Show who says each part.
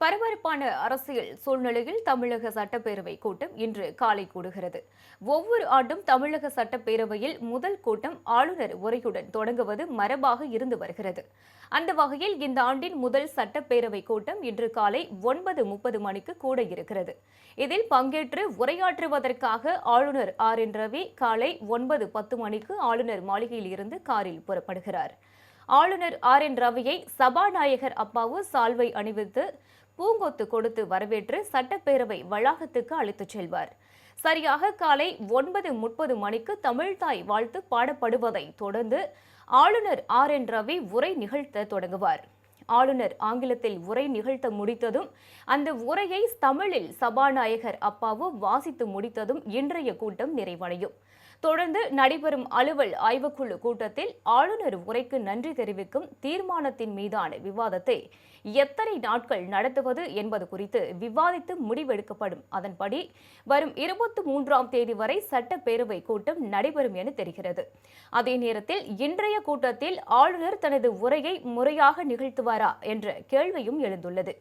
Speaker 1: பரபரப்பான அரசியல் சூழ்நிலையில் தமிழக சட்டப்பேரவை கூட்டம் இன்று காலை கூடுகிறது. ஒவ்வொரு ஆண்டும் தமிழக சட்டப்பேரவையில் முதல் கூட்டம் ஆளுநர் உரையுடன் தொடங்குவது மரபாக இருந்து வருகிறது. அந்த வகையில் இந்த ஆண்டின் முதல் சட்டப்பேரவை கூட்டம் இன்று காலை 9:30 மணிக்கு கூட இருக்கிறது. இதில் பங்கேற்று உரையாற்றுவதற்காக ஆளுநர் என் ரவி காலை 9:10 மணிக்கு ஆளுநர் மாளிகையில் இருந்து காரில் புறப்படுகிறார். ஆளுநர் என் ரவியை சபாநாயகர் அப்பாவு சால்வை அணிவித்து பூங்கொத்து கொடுத்து வரவேற்று சட்டப்பேரவை வளாகத்துக்கு அழைத்துச் செல்வார். சரியாக காலை 9:30 மணிக்கு தமிழ்தாய் வாழ்த்து பாடப்படுவதை தொடர்ந்து ஆளுநர் என் ரவி உரை நிகழ்த்த தொடங்குவார். ஆளுநர் ஆங்கிலத்தில் உரை நிகழ்த்த முடித்ததும் அந்த உரையை தமிழில் சபாநாயகர் அப்பாவு வாசித்து முடித்ததும் இன்றைய கூட்டம் நிறைவடையும். தொடர்ந்து நடைபெறும் அலுவல் ஆய்வுக்குழு கூட்டத்தில் ஆளுநர் உரைக்கு நன்றி தெரிவிக்கும் தீர்மானத்தின் மீதான விவாதத்தை எத்தனை நாட்கள் நடத்துவது என்பது குறித்து விவாதித்து முடிவெடுக்கப்படும். அதன்படி வரும் 23ஆம் தேதி வரை சட்டப்பேரவை கூட்டம் நடைபெறும் என தெரிகிறது. அதே நேரத்தில் இன்றைய கூட்டத்தில் ஆளுநர் தனது உரையை முறையாக நிகழ்த்துவாரா என்ற கேள்வியும் எழுந்துள்ளது.